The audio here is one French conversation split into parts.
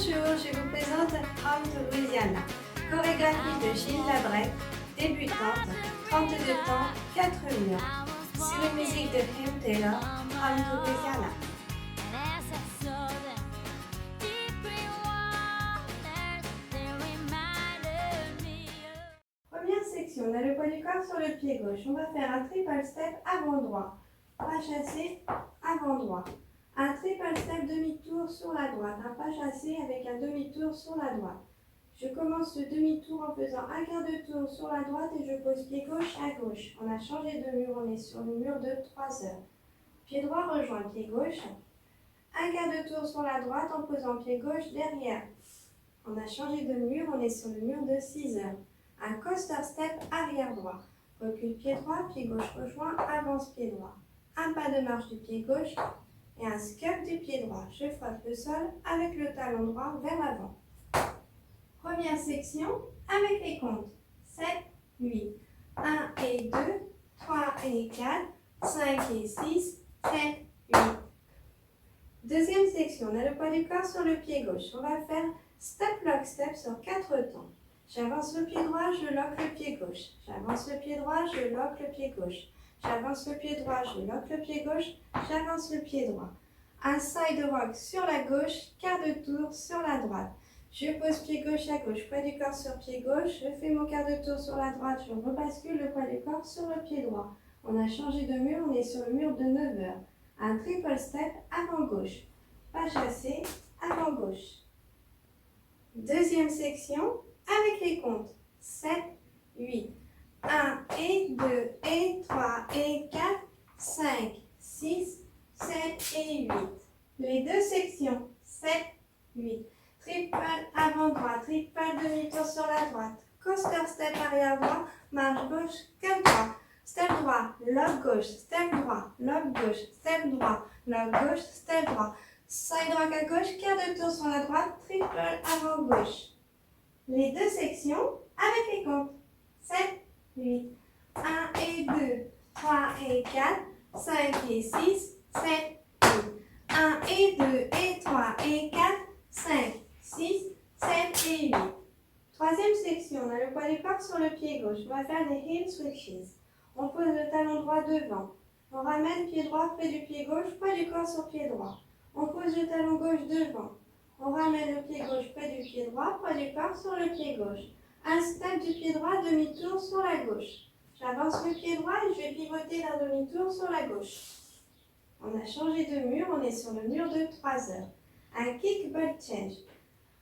Bonjour, je vous présente From to Louisiana, chorégraphie de Gilles Labrec, débutante, 32 temps, 4 murs, sur une musique de Him Taylor, From to Louisiana. Première section, on a le poids du corps sur le pied gauche. On va faire un triple step avant droit, pas chassé, avant droit. Un triple step demi-tour sur la droite, un pas chassé avec un demi-tour sur la droite. Je commence le demi-tour en faisant un quart de tour sur la droite et je pose pied gauche à gauche. On a changé de mur, on est sur le mur de 3 heures. Pied droit rejoint pied gauche. Un quart de tour sur la droite en posant pied gauche derrière. On a changé de mur, on est sur le mur de 6 heures. Un coaster step arrière droit. Recule pied droit, pied gauche rejoint, avance pied droit. Un pas de marche du pied gauche et un scuff du pied droit. Je frotte le sol avec le talon droit vers l'avant. Première section avec les comptes. 7, 8. 1 et 2, 3 et 4, 5 et 6, 7, 8. Deuxième section, on a le poids du corps sur le pied gauche. On va faire step, lock, step sur 4 temps. J'avance le pied droit, je lock le pied gauche. J'avance le pied droit, je lock le pied gauche. J'avance le pied droit, je lock le pied gauche. J'avance le pied droit. Un side rock sur la gauche, quart de tour sur la droite. Je pose pied gauche à gauche, poids du corps sur pied gauche. Je fais mon quart de tour sur la droite, je rebascule le poids du corps sur le pied droit. On a changé de mur, on est sur le mur de 9 heures. Un triple step avant gauche. Pas chassé, avant gauche. Deuxième section avec les comptes. 7, 8. 1 et 2 et 3 et 4, 5, 6, 7 et 8. Les deux sections. 7, 8. Triple avant droit, triple demi-tour sur la droite. Coaster step arrière droit, marche gauche, comme droit. Step droit, lock gauche, step droit, lock gauche, step droit, lock gauche, step droit. Side rock à gauche, quart de tour sur la droite, triple avant gauche. Les deux sections avec les comptes. 7, 8. 1 et 2, 3 et 4, 5 et 6, 7, 8. 1 et 2 et 3 et 4, 5, 6, 7 et 8. Troisième section, on a le poids du corps sur le pied gauche. On va faire des heel switches. On pose le talon droit devant. On ramène pied droit près du pied gauche, poids du corps sur pied droit. On pose le talon gauche devant. On ramène le pied gauche près du pied droit, poids du corps sur le pied gauche. Un step du pied droit, demi-tour sur la gauche. J'avance le pied droit et je vais pivoter d'un demi-tour sur la gauche. On a changé de mur, on est sur le mur de 3 heures. Un kick ball change.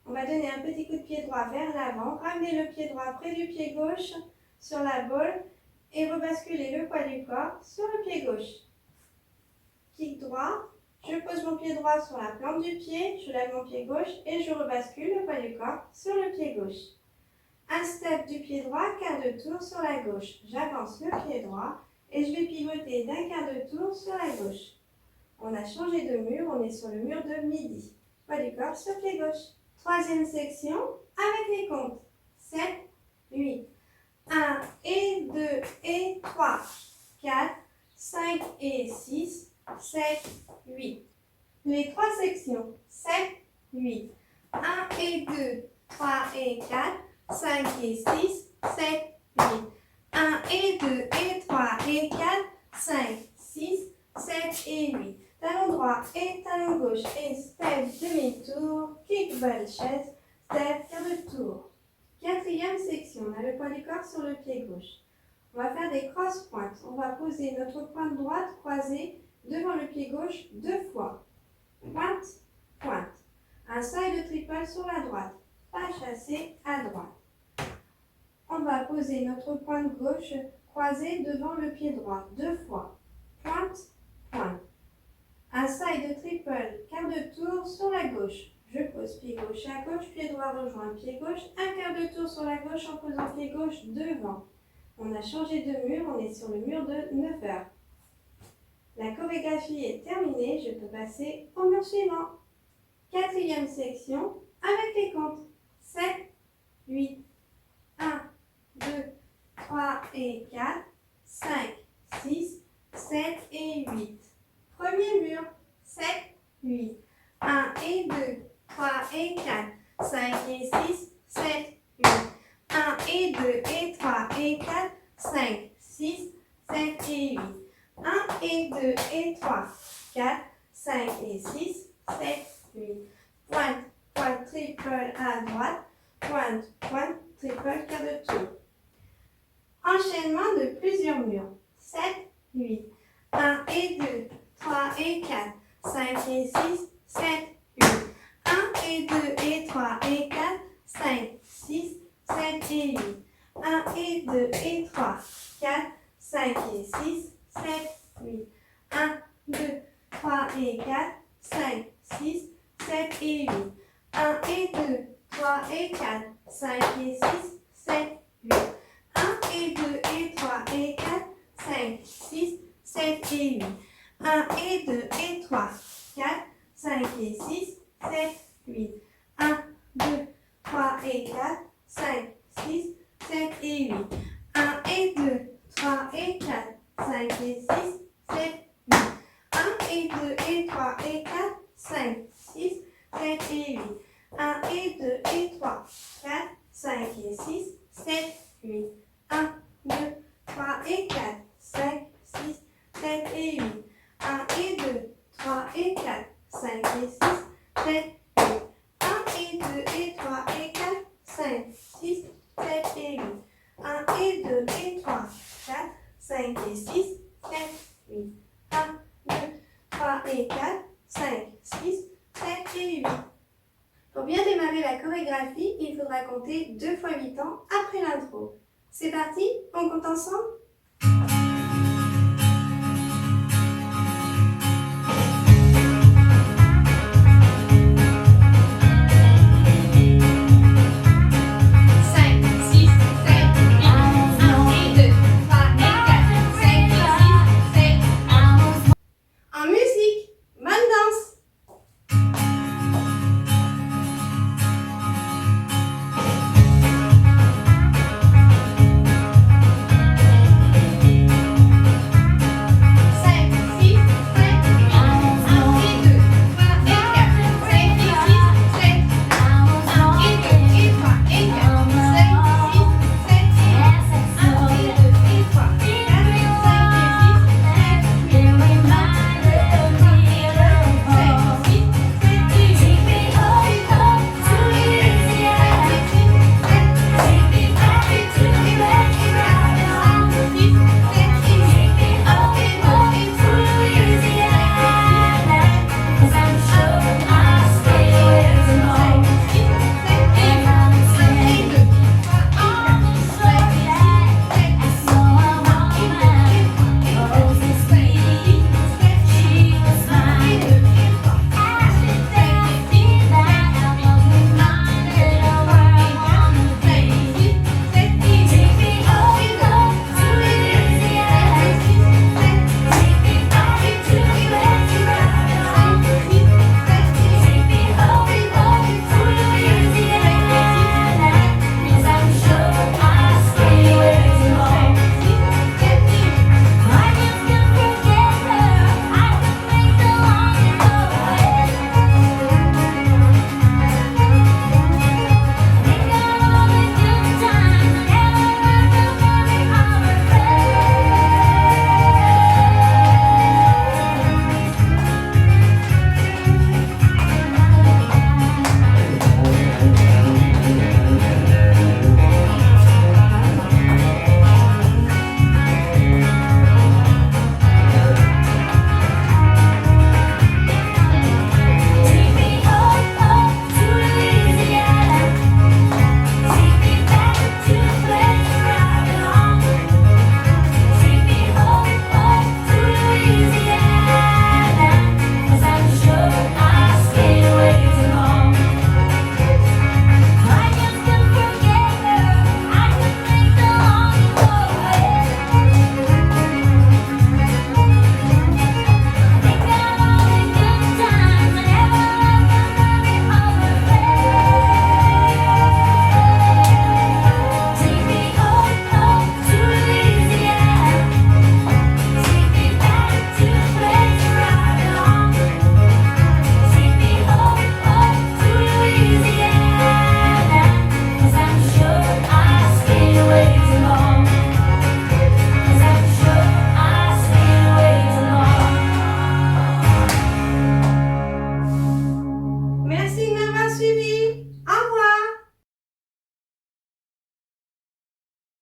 On va donner un petit coup de pied droit vers l'avant, ramener le pied droit près du pied gauche sur la balle et rebasculer le poids du corps sur le pied gauche. Kick droit, je pose mon pied droit sur la plante du pied, je lève mon pied gauche et je rebascule le poids du corps sur le pied gauche. Un step du pied droit, quart de tour sur la gauche. J'avance le pied droit et je vais pivoter d'un quart de tour sur la gauche. On a changé de mur, on est sur le mur de midi. Poids du corps sur pied gauche. Troisième section avec les comptes. 7, 8. 1 et 2 et 3, 4, 5 et 6, 7, 8. Les trois sections. 7, 8. 1 et 2, 3 et 4, 5 et 6, 7, 8. 1 et 2 et 3 et 4, 5, 6, 7 et 8. Talon droit et talon gauche et step demi-tour, kick ball chaise, step quart de tour. Quatrième section, on a le poids du corps sur le pied gauche. On va faire des cross-pointes. On va poser notre pointe droite croisée devant le pied gauche 2 fois. Pointe, pointe. Un side triple sur la droite. Pas chassé à droite. On va poser notre pointe gauche croisée devant le pied droit 2 fois. Pointe, pointe. Un side triple, quart de tour sur la gauche. Je pose pied gauche à gauche, pied droit rejoint pied gauche, un quart de tour sur la gauche en posant pied gauche devant. On a changé de mur, on est sur le mur de 9 heures. La chorégraphie est terminée, je peux passer au mur suivant. Quatrième section avec les comptes. 7, 8, 1, 2, 3 et 4, 5, 6, 7 et 8. Premier mur, 7, 8. 1 et 2, 3 et 4, 5 et 6, 7, 8. 1 et 2 et 3 et 4, 5, 6, 7 et 8. 1 et 2 et 3, 4, 5 et 6, 7, 8. Pointe, pointe, triple à droite, pointe, pointe, triple quart de tour. Enchaînement de plusieurs murs. 7, 8. 1 et 2, 3 et 4, 5 et 6, 7, 8. 1 et 2 et 3 et 4, 5, 6, 7 et 8. 1 et 2 et 3, 4, 5 et 6, 7, 8. 1, 2, 3 et 4, 5, 6, 7 et 8. 1 et 2, 3 et 4, 5 et 6, 7, 8. 1 et 2 et 3 et 4, 5, 6, 7 et 8. 1 et 2 et 3, 4, 5 et 6, 7, 8. 1, 2, 3 et 4, 5, 6, 7 et 8. 1 et 2, 3 et 4, 5 et 6, 7, 8. 1 et 2 et 3 et 4, 5, 6, 7 et 8. 1 et 2 et 3, 4, 5 et 6, 7, 8. 1, 2, 3 et 4, 5, 6, 7 et 8. 1 et 2, 3 et 4, 5 et 6, 7, 8. 1 et 2 et 3 et 4, 5, 6, 7 et 8. 1 et 2 et 3, 4, 5 et 6, 7, 8. 1, 2, 3 et 4, 5, 6, 7 et 8. Pour bien démarrer la chorégraphie, il faudra compter 2 fois 8 temps après l'intro. C'est parti, on compte ensemble?